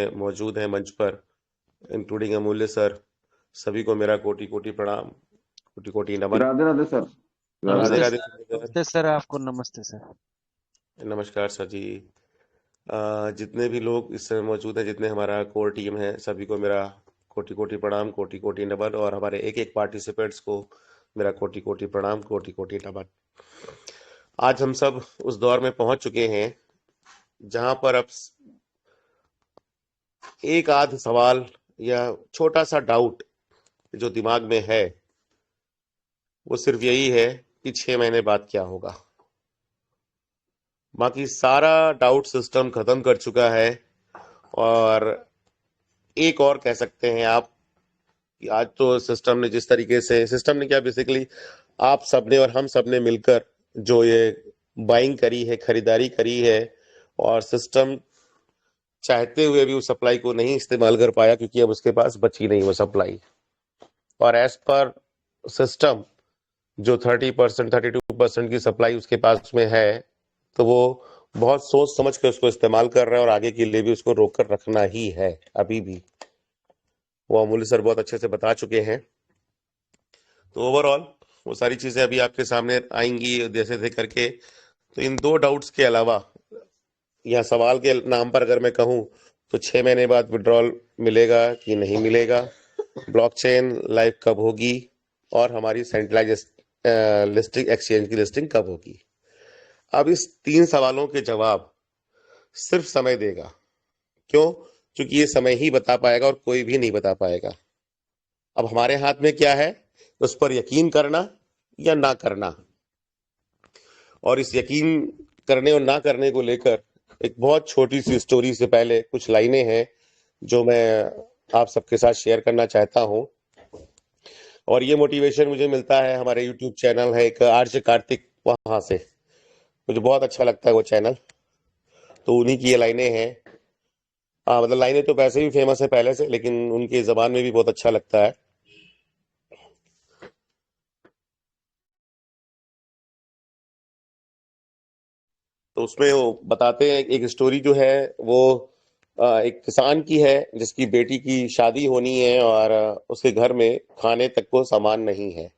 मौजूद हैं मंच पर, इंक्लूडिंग अमूल्य सर, सभी को मेरा कोटि कोटि प्रणाम, कोटि कोटि नमन। राधे राधे सर। राधे राधे नमस्ते राधे। राधे सर। सर। नमस्ते सर, आपको नमस्ते सर। नमस्कार सर जी। जितने भी लोग इस समय मौजूद हैं, जितने हमारा कोर टीम है, सभी को मेरा कोटि कोटि प्रणाम, कोटि कोटि नमन, और हमारे एक एक पार्टिसिपेंट्स को मेरा कोटि कोटि प्रणाम, कोटि कोटि नमन। आज हम सब उस दौर में पहुंच चुके हैं जहां पर अब एक आध सवाल या छोटा सा डाउट जो दिमाग में है, वो सिर्फ यही है कि 6 महीने बाद क्या होगा। बाकी सारा डाउट सिस्टम खत्म कर चुका है। और एक और कह सकते हैं आप कि आज तो सिस्टम ने जिस तरीके से, सिस्टम ने क्या, बेसिकली आप सबने और हम सबने मिलकर जो ये बाइंग करी है, खरीदारी करी है, और सिस्टम चाहते हुए भी उस सप्लाई को नहीं इस्तेमाल कर पाया क्योंकि अब उसके पास बची नहीं वो सप्लाई। और एज पर सिस्टम जो 30%, 32% की सप्लाई उसके पास में है, तो वो बहुत सोच समझ कर उसको इस्तेमाल कर रहा है, और आगे के लिए भी उसको रोक कर रखना ही है अभी भी। वो अमूल्य सर बहुत अच्छे से बता चुके हैं। तो ओवरऑल वो सारी चीजें अभी आपके सामने आएंगी जैसे थे करके। तो इन दो डाउट्स के अलावा, या सवाल के नाम पर अगर मैं कहूं, तो 6 महीने बाद विड्रॉल मिलेगा कि नहीं मिलेगा, ब्लॉकचेन लाइव कब होगी, और हमारी सेंट्रलाइज लिस्टिंग एक्सचेंज की लिस्टिंग कब होगी। अब इस 3 सवालों के जवाब सिर्फ समय देगा। क्यों? क्योंकि ये समय ही बता पाएगा और कोई भी नहीं बता पाएगा। अब हमारे हाथ में क्या है? उस पर यकीन करना या ना करना। और इस यकीन करने और ना करने को लेकर एक बहुत छोटी सी स्टोरी से पहले कुछ लाइनें हैं जो मैं आप सबके साथ शेयर करना चाहता हूं। और ये मोटिवेशन मुझे मिलता है, हमारे यूट्यूब चैनल है एक आर्य कार्तिक, वहां से मुझे बहुत अच्छा लगता है वो चैनल। तो उन्हीं की ये लाइनें हैं। मतलब लाइनें तो वैसे भी फेमस है पहले से, लेकिन उनकी जबान में भी बहुत अच्छा लगता है। तो उसमें वो बताते हैं एक स्टोरी जो है वो एक किसान की है जिसकी बेटी की शादी होनी है, और उसके घर में खाने तक को सामान नहीं है।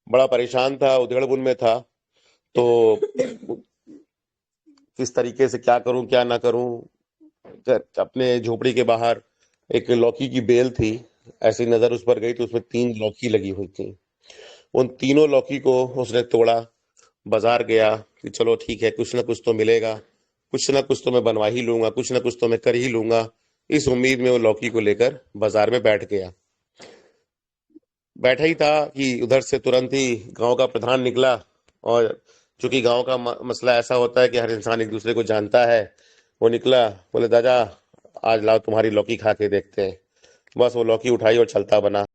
बड़ा परेशान था, उधेड़बुन में था। तो किस तरीके से क्या करूं क्या ना करूं, अपने झोपड़ी के बाहर एक लौकी की बेल थी। ऐसी नजर उस पर गई तो उसमें 3 लौकी लगी हुई थी। उन तीनों लौकी को उसने तोड़ा, बाजार गया कि चलो ठीक है, कुछ ना कुछ तो मिलेगा, कुछ ना कुछ तो मैं बनवा ही लूंगा, कुछ ना कुछ तो मैं कर ही लूंगा। इस उम्मीद में वो लौकी को लेकर बाजार में बैठ गया। बैठा ही था कि उधर से तुरंत ही गांव का प्रधान निकला। और चूंकि गांव का मसला ऐसा होता है कि हर इंसान एक दूसरे को जानता है, वो निकला, बोले दादा आज लाओ तुम्हारी लौकी खा के देखते हैं। बस वो लौकी उठाई और चलता बना।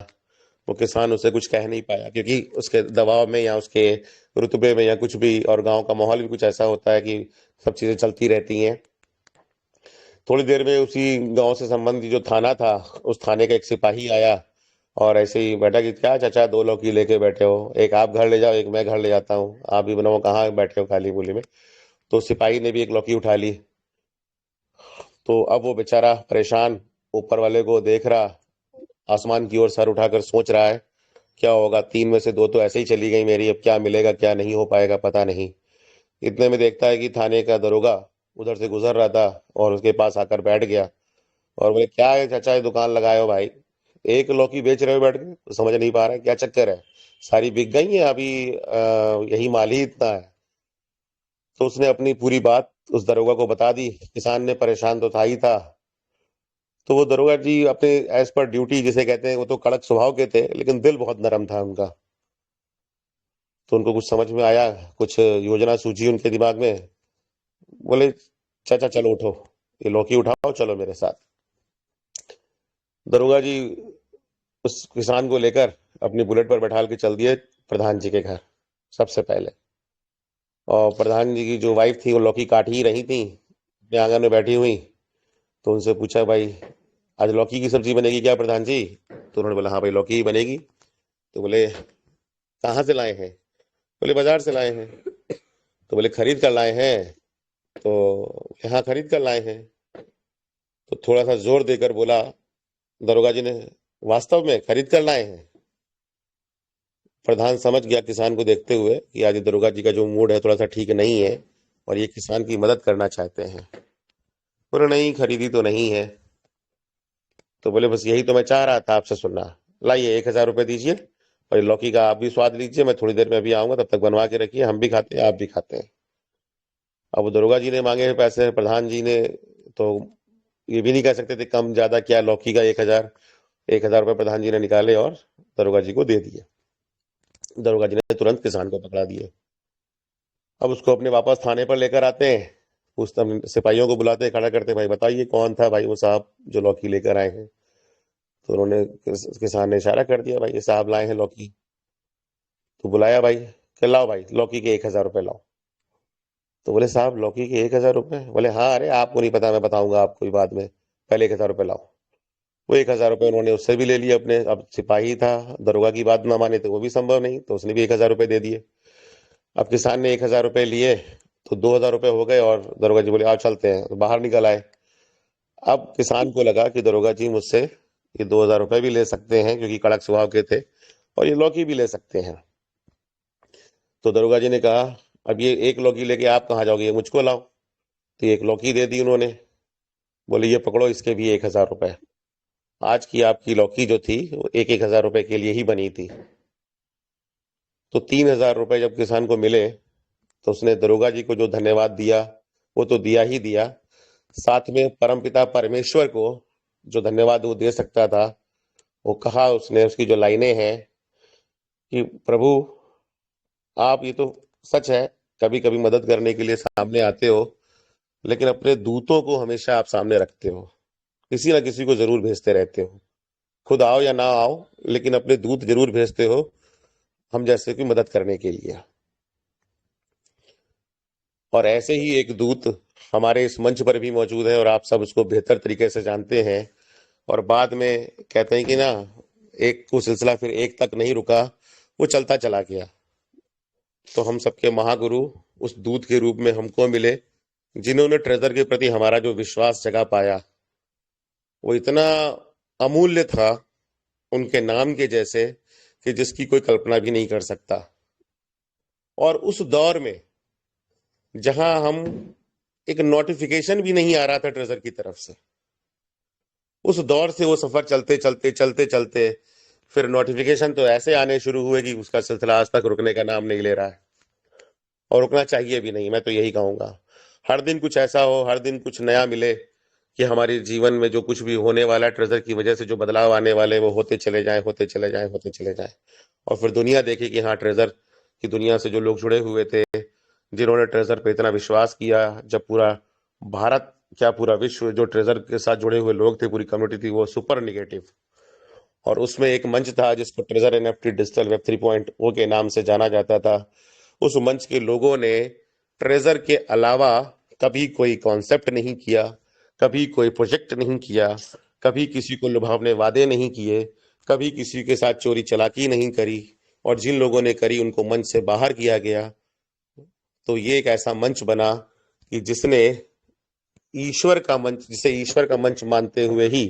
वो किसान उसे कुछ कह नहीं पाया क्योंकि उसके दबाव में या उसके रुतबे में या कुछ भी, और गांव का माहौल भी कुछ ऐसा होता है कि सब चीजें चलती रहती हैं। थोड़ी देर में उसी गांव से संबंधित जो थाना था, उस थाने का एक सिपाही आया और ऐसे ही बैठा कि क्या चाचा 2 लौकी लेके बैठे हो, एक आप घर ले जाओ, एक मैं घर ले जाता हूँ, आप भी बनाओ, कहाँ बैठे हो खाली मूली में। तो सिपाही ने भी एक लौकी उठा ली। तो अब वो बेचारा परेशान ऊपर वाले को देख रहा, आसमान की ओर सर उठाकर सोच रहा है क्या होगा, 3 में से 2 तो ऐसे ही चली गई मेरी, अब क्या मिलेगा क्या नहीं हो पाएगा पता नहीं। इतने में देखता है कि थाने का दरोगा उधर से गुजर रहा था और उसके पास आकर बैठ गया। और बोले क्या है चाचा, ये दुकान लगाए हो भाई, एक लौकी बेच रहे हो बैठ के? तो समझ नहीं पा रहा है क्या चक्कर है, सारी बिक गई है अभी, यही माल ही इतना है। तो उसने अपनी पूरी बात उस दरोगा को बता दी। किसान ने परेशान तो था ही था। तो वो दरोगा जी अपने एज पर ड्यूटी जिसे कहते हैं, वो तो कड़क स्वभाव के थे लेकिन दिल बहुत नरम था उनका। तो उनको कुछ समझ में आया, कुछ योजना सूझी उनके दिमाग में। बोले चाचा चलो उठो, ये लौकी उठाओ, चलो मेरे साथ। दरोगा जी उस किसान को लेकर अपनी बुलेट पर बैठा के चल दिए प्रधान जी के घर सबसे पहले। और प्रधान जी की जो वाइफ थी वो लौकी काट ही रही थी अपने आंगन में बैठी हुई। तो उनसे पूछा, भाई आज लौकी की सब्जी बनेगी क्या प्रधान जी? तो उन्होंने बोला हाँ भाई लौकी ही बनेगी। तो बोले कहाँ से लाए हैं? बोले बाजार से लाए हैं। तो बोले खरीद कर लाए हैं? तो हाँ खरीद कर लाए हैं। तो थोड़ा सा जोर देकर बोला दरोगा जी ने, वास्तव में खरीद कर लाए हैं? प्रधान समझ गया किसान को देखते हुए कि आज दरोगा जी का जो मूड है थोड़ा सा ठीक नहीं है और ये किसान की मदद करना चाहते हैं। बोले नहीं, खरीदी तो नहीं है। तो बोले बस यही तो मैं चाह रहा था आपसे सुनना। लाइए 1,000 रुपये दीजिए और ये लौकी का आप भी स्वाद लीजिए, मैं थोड़ी देर में अभी आऊंगा, तब तक बनवा के रखिए, हम भी खाते हैं आप भी खाते हैं। अब वो दरोगा जी ने मांगे पैसे प्रधान जी ने, तो ये भी नहीं कह सकते थे कम ज्यादा क्या, लौकी का 1,000 रुपये प्रधान जी ने निकाले और दरोगा जी को दे दिए। दरोगा जी ने तुरंत किसान को पकड़ा दिए। अब उसको अपने वापस थाने पर लेकर आते हैं, पूछते सिपाहियों को बुलाते हैं, खड़ा करते हैं, भाई बताइए कौन था भाई वो साहब जो लौकी लेकर आए हैं। तो उन्होंने किसान ने इशारा कर दिया, भाई ये साहब लाए हैं लौकी। तो बुलाया भाई कि लाओ भाई लौकी के 1,000 रुपये लाओ। तो बोले साहब लौकी के 1,000 रुपये? बोले हाँ, अरे आपको नहीं पता, मैं बताऊंगा आपको ही बाद में, पहले 1,000 रुपये लाओ। वो 1,000 रुपये उन्होंने उससे भी ले लिए अपने, अब सिपाही था, दरोगा की बात ना माने तो वो भी संभव नहीं, तो उसने भी 1,000 रुपये दे दिए। अब किसान ने 1,000 रुपये लिए तो 2,000 रुपये हो गए और दरोगा जी बोले आओ चलते हैं, तो बाहर निकल आए। अब किसान को लगा कि दरोगा जी मुझसे ये 2,000 रुपये भी ले सकते हैं क्योंकि कड़क स्वभाव के थे, और ये लौकी भी ले सकते हैं। तो दरोगा जी ने कहा अब ये एक लौकी लेके आप कहाँ जाओगे, ये मुझको लाओ। तो एक लौकी दे दी उन्होंने, बोले ये पकड़ो इसके भी 1,000 रुपये। आज की आपकी लौकी जो थी वो एक 1,000 रुपये के लिए ही बनी थी। तो 3,000 रुपये जब किसान को मिले तो उसने दरोगा जी को जो धन्यवाद दिया वो तो दिया ही दिया, साथ में परमपिता परमेश्वर को जो धन्यवाद वो दे सकता था वो कहा उसने। उसकी जो लाइनें हैं कि प्रभु आप, ये तो सच है, कभी कभी मदद करने के लिए सामने आते हो, लेकिन अपने दूतों को हमेशा आप सामने रखते हो, किसी ना किसी को जरूर भेजते रहते हो, खुद आओ या ना आओ लेकिन अपने दूत जरूर भेजते हो हम जैसे की मदद करने के लिए। और ऐसे ही एक दूत हमारे इस मंच पर भी मौजूद है और आप सब उसको बेहतर तरीके से जानते हैं। और बाद में कहते हैं कि ना, एक को सिलसिला फिर एक तक नहीं रुका, वो चलता चला गया। तो हम सबके महागुरु उस दूत के रूप में हमको मिले, जिन्होंने ट्रेजर के प्रति हमारा जो विश्वास जगा पाया वो इतना अमूल्य था, उनके नाम के जैसे, कि जिसकी कोई कल्पना भी नहीं कर सकता। और उस दौर में जहां हम, एक नोटिफिकेशन भी नहीं आ रहा था ट्रेजर की तरफ से, उस दौर से वो सफर चलते चलते चलते चलते फिर नोटिफिकेशन तो ऐसे आने शुरू हुए कि उसका सिलसिला आज तक रुकने का नाम नहीं ले रहा है, और रुकना चाहिए भी नहीं, मैं तो यही कहूंगा। हर दिन कुछ ऐसा हो, हर दिन कुछ नया मिले कि हमारे जीवन में जो कुछ भी होने वाला है ट्रेजर की वजह से, जो बदलाव आने वाले वो होते चले जाएं, होते चले जाएं, होते चले जाएं। और फिर दुनिया देखे कि हाँ, ट्रेजर की दुनिया से जो लोग जुड़े हुए थे, जिन्होंने ट्रेजर पे इतना विश्वास किया, जब पूरा भारत क्या पूरा विश्व जो ट्रेजर के साथ जुड़े हुए लोग थे, पूरी कम्युनिटी थी, वो सुपर निगेटिव। और उसमें एक मंच था जिसको ट्रेजर एनएफटी डिजिटल वेब 3.0 के नाम से जाना जाता था। उस मंच के लोगों ने ट्रेजर के अलावा कभी कोई कॉन्सेप्ट नहीं किया, कभी कोई प्रोजेक्ट नहीं किया, कभी किसी को लुभावने वादे नहीं किए, कभी किसी के साथ चोरी चालाकी नहीं करी, और जिन लोगों ने करी उनको मंच से बाहर किया गया। तो ये एक ऐसा मंच बना कि जिसने ईश्वर का मंच, जिसे ईश्वर का मंच मानते हुए ही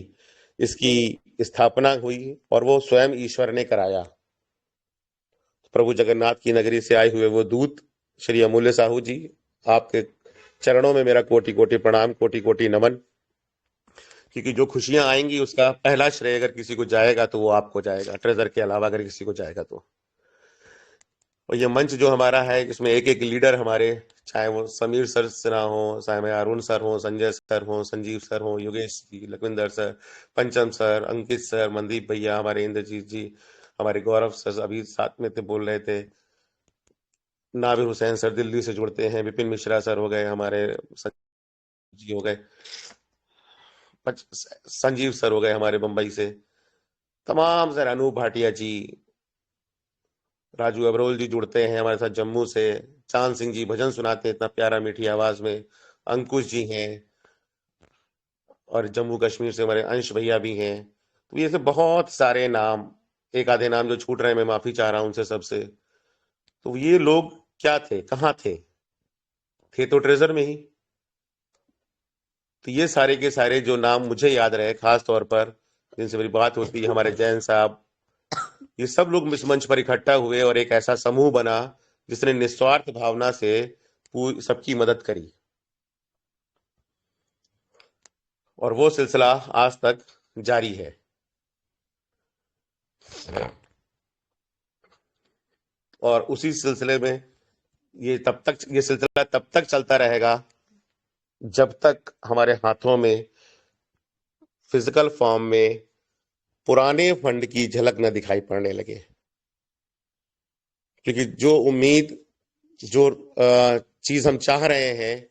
इसकी स्थापना हुई, और वो स्वयं ईश्वर ने कराया। प्रभु जगन्नाथ की नगरी से आए हुए वो दूत श्री अमूल्य साहू जी, आपके चरणों में मेरा कोटि कोटि प्रणाम, कोटि कोटि नमन। क्योंकि जो खुशियां आएंगी उसका पहला श्रेय अगर किसी को जाएगा तो वो आपको जाएगा, ट्रेजर के अलावा अगर किसी को जाएगा तो। और ये मंच जो हमारा है, इसमें एक एक लीडर हमारे, चाहे वो समीर सर सिन्हा हो, चाहे अरुण सर हो, संजय सर हो, संजीव सर हो, योगेश जी, लखविंदर सर, पंचम सर, अंकित सर, मनदीप भैया, हमारे इंद्रजीत जी, हमारे गौरव सर अभी साथ में थे, बोल रहे थे, नाबिर हुसैन सर दिल्ली से जुड़ते हैं, विपिन मिश्रा सर हो गए हमारे, संजीव जी हो गए, संजीव सर हो गए हमारे बंबई से, तमाम सर, अनूप भाटिया जी, राजू अब्रोल जी जुड़ते हैं हमारे साथ जम्मू से, चांद सिंह जी भजन सुनाते हैं इतना प्यारा मीठी आवाज में, अंकुश जी हैं, और जम्मू कश्मीर से हमारे अंश भैया भी हैं। तो ये सब बहुत सारे नाम, एक आधे नाम जो छूट रहे हैं मैं माफी चाह रहा हूं उनसे सबसे। तो ये लोग क्या थे, कहाँ थे? थे तो ट्रेजर में ही। तो ये सारे के सारे जो नाम मुझे याद रहे खास तौर पर, जिनसे मेरी बात होती है, हमारे जैन साहब, ये सब लोग इस मंच पर इकट्ठा हुए और एक ऐसा समूह बना जिसने निस्वार्थ भावना से सबकी मदद करी। और वो सिलसिला आज तक जारी है। और उसी सिलसिले में ये सिलसिला तब तक चलता रहेगा जब तक हमारे हाथों में फिजिकल फॉर्म में पुराने फंड की झलक न दिखाई पड़ने लगे। क्योंकि जो उम्मीद, जो चीज हम चाह रहे हैं,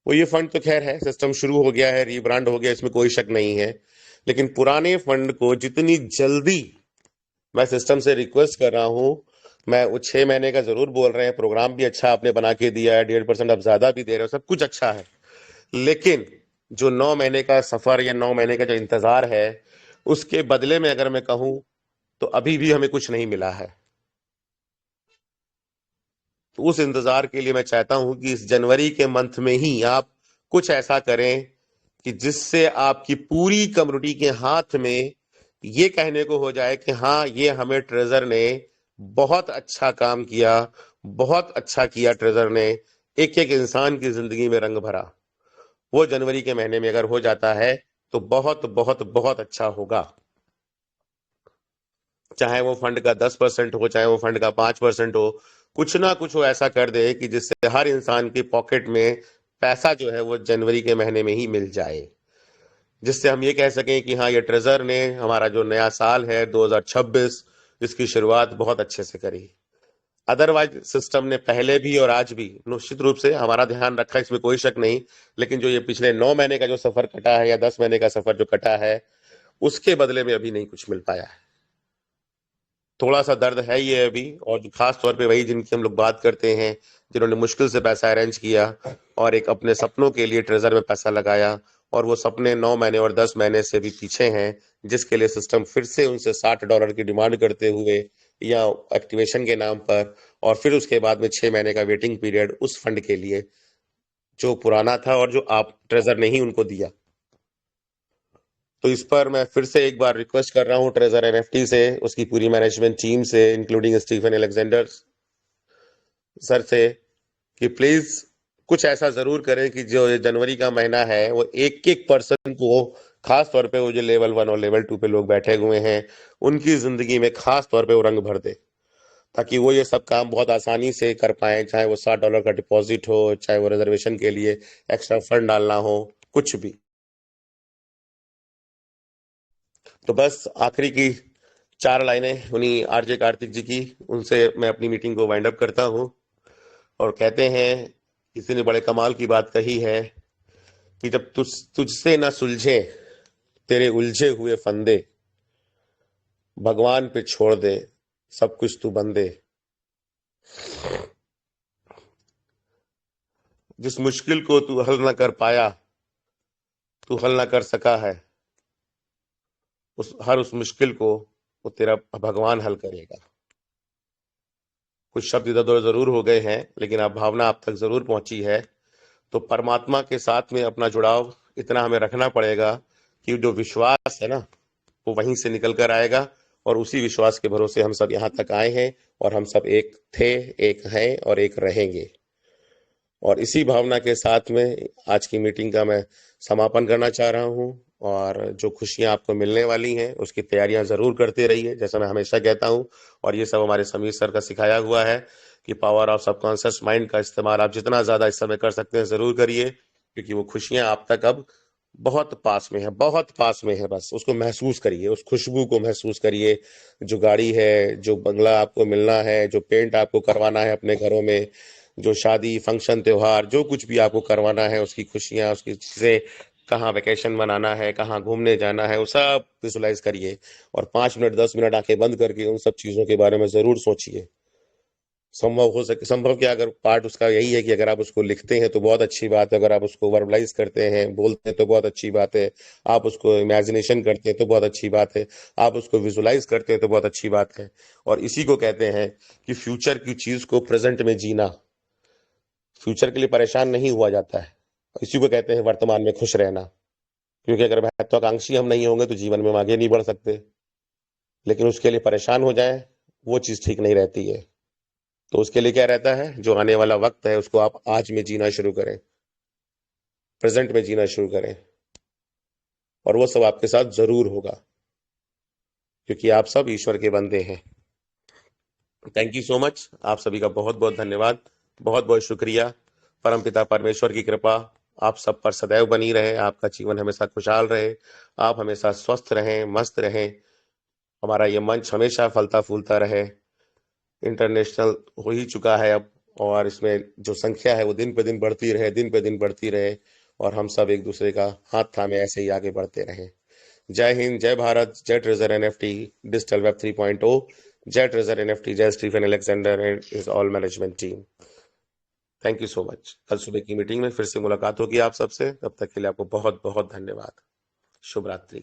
वो ये फंड तो खैर है, सिस्टम शुरू हो गया है, रीब्रांड हो गया, इसमें कोई शक नहीं है। लेकिन पुराने फंड को जितनी जल्दी, मैं सिस्टम से रिक्वेस्ट कर रहा हूं, मैं वो 6 महीने का जरूर बोल रहे हैं, प्रोग्राम भी अच्छा आपने बना के दिया है, 1.5% आप ज्यादा भी दे रहे हो, सब कुछ अच्छा है। लेकिन जो 9 महीने का सफर या 9 महीने का जो इंतजार है, उसके बदले में अगर मैं कहूं तो अभी भी हमें कुछ नहीं मिला है। तो उस इंतजार के लिए मैं चाहता हूं कि इस जनवरी के मंथ में ही आप कुछ ऐसा करें कि जिससे आपकी पूरी कम्युनिटी के हाथ में ये कहने को हो जाए कि हाँ, ये हमें ट्रेजर ने बहुत अच्छा काम किया, बहुत अच्छा किया ट्रेजर ने, एक एक इंसान की जिंदगी में रंग भरा। वो जनवरी के महीने में अगर हो जाता है तो बहुत बहुत बहुत अच्छा होगा। चाहे वो फंड का 10% हो, चाहे वो फंड का 5% हो, कुछ ना कुछ वो ऐसा कर दे कि जिससे हर इंसान की पॉकेट में पैसा जो है वो जनवरी के महीने में ही मिल जाए, जिससे हम ये कह सकें कि हाँ, ये ट्रेजर ने हमारा जो नया साल है 2026, इसकी शुरुआत बहुत अच्छे से करी। अदरवाइज सिस्टम ने पहले भी और आज भी निश्चित रूप से हमारा ध्यान रखा, इसमें कोई शक नहीं। लेकिन जो ये पिछले 9 महीने का जो सफर कटा है या 10 महीने का सफर जो कटा है, उसके बदले में अभी नहीं कुछ मिल पाया है। थोड़ा सा दर्द है ये अभी, और जो खास तौर पे वही जिनकी हम लोग बात करते हैं, जिन्होंने मुश्किल से पैसा अरेंज किया और एक अपने सपनों के लिए ट्रेजर में पैसा लगाया, और वो सपने 9 महीने और 10 महीने से भी पीछे हैं, जिसके लिए सिस्टम फिर से उनसे $60 की डिमांड करते हुए या एक्टिवेशन के नाम पर, और फिर उसके बाद में 6 महीने का वेटिंग पीरियड उस फंड के लिए जो पुराना था और जो आप ट्रेजर ने ही उनको दिया। तो इस पर मैं फिर से एक बार रिक्वेस्ट कर रहा हूँ ट्रेजर एनएफटी से, उसकी पूरी मैनेजमेंट टीम से, इंक्लूडिंग स्टीफन अलेक्जेंडर सर से, कि प्लीज कुछ ऐसा जरूर करें कि जो ये जनवरी का महीना है वो एक एक पर्सन को, खास तौर पे वो जो लेवल 1 और लेवल 2 पे लोग बैठे हुए हैं, उनकी जिंदगी में खास तौर पे वो रंग भर दे, ताकि वो ये सब काम बहुत आसानी से कर पाए। चाहे वो $60 का डिपॉजिट हो, चाहे वो रिजर्वेशन के लिए एक्स्ट्रा फंड डालना हो, कुछ भी। तो बस आखिरी की 4 लाइनें उन्हीं आरजे कार्तिक जी की, उनसे मैं अपनी मीटिंग को वाइंड अप करता हूँ। और कहते हैं, किसी ने बड़े कमाल की बात कही है कि जब तुझसे ना सुलझे तेरे उलझे हुए फंदे, भगवान पे छोड़ दे सब कुछ तू बंदे। जिस मुश्किल को तू हल ना कर पाया, तू हल ना कर सका है, उस मुश्किल को वो तेरा भगवान हल करेगा। कुछ शब्द इधर उधर जरूर हो गए हैं, लेकिन अब भावना आप तक जरूर पहुंची है। तो परमात्मा के साथ में अपना जुड़ाव इतना हमें रखना पड़ेगा कि जो विश्वास है ना, वो वहीं से निकल कर आएगा। और उसी विश्वास के भरोसे हम सब यहाँ तक आए हैं, और हम सब एक थे, एक हैं और एक रहेंगे। और इसी भावना के साथ में आज की मीटिंग का मैं समापन करना चाह रहा हूँ। और जो खुशियां आपको मिलने वाली हैं उसकी तैयारियां जरूर करते रहिए, जैसा मैं हमेशा कहता हूँ। और ये सब हमारे समीर सर का सिखाया हुआ है कि पावर ऑफ सबकॉन्शियस माइंड का इस्तेमाल आप जितना ज्यादा इस समय कर सकते हैं जरूर करिए, क्योंकि वो खुशियां आप तक अब बहुत पास में है, बहुत पास में है। बस उसको महसूस करिए, उस खुशबू को महसूस करिए। जो गाड़ी है, जो बंगला आपको मिलना है, जो पेंट आपको करवाना है अपने घरों में, जो शादी फंक्शन त्योहार जो कुछ भी आपको करवाना है, उसकी खुशियां, उसकी चीजें, कहाँ वेकेशन मनाना है, कहाँ घूमने जाना है, वो सब विजुलाइज करिए। और 5 मिनट 10 मिनट आंखें बंद करके उन सब चीजों के बारे में जरूर सोचिए। संभव हो सके, संभव क्या, अगर पार्ट उसका यही है कि अगर आप उसको लिखते हैं तो बहुत अच्छी बात है, अगर आप उसको वर्बलाइज करते हैं, बोलते हैं तो बहुत अच्छी बात है, आप उसको इमेजिनेशन करते हैं तो बहुत अच्छी बात है, आप उसको विजुलाइज करते हैं तो बहुत अच्छी बात है। और इसी को कहते हैं कि फ्यूचर की चीज को प्रेजेंट में जीना। फ्यूचर के लिए परेशान नहीं हुआ जाता है, इसी को कहते हैं वर्तमान में खुश रहना। क्योंकि अगर महत्वाकांक्षी हम नहीं होंगे तो जीवन में हम आगे नहीं बढ़ सकते, लेकिन उसके लिए परेशान हो जाएं, वो चीज ठीक नहीं रहती है। तो उसके लिए क्या रहता है, जो आने वाला वक्त है उसको आप आज में जीना शुरू करें, प्रेजेंट में जीना शुरू करें, और वो सब आपके साथ जरूर होगा, क्योंकि आप सब ईश्वर के बंदे हैं। थैंक यू सो मच, आप सभी का बहुत बहुत धन्यवाद, बहुत बहुत शुक्रिया। परमपिता परमेश्वर की कृपा आप सब पर सदैव बनी रहे, आपका जीवन हमेशा खुशहाल रहे, आप हमेशा स्वस्थ रहें, मस्त रहें, हमारा ये मंच हमेशा फलता फूलता रहे। इंटरनेशनल हो ही चुका है अब, और इसमें जो संख्या है वो दिन पे दिन बढ़ती रहे, दिन पे दिन बढ़ती रहे, और हम सब एक दूसरे का हाथ थामे ऐसे ही आगे बढ़ते रहें। जय हिंद, जय भारत, जय ट्रेजर एनएफटी, डिजिटल वेब 3.0, जय ट्रेजर एनएफटी, जय Stephen Alexander and is all management team. Thank you so much. कल सुबह की मीटिंग में फिर से मुलाकात होगी आप सबसे, तब तक के लिए आपको बहुत बहुत धन्यवाद। शुभ रात्रि।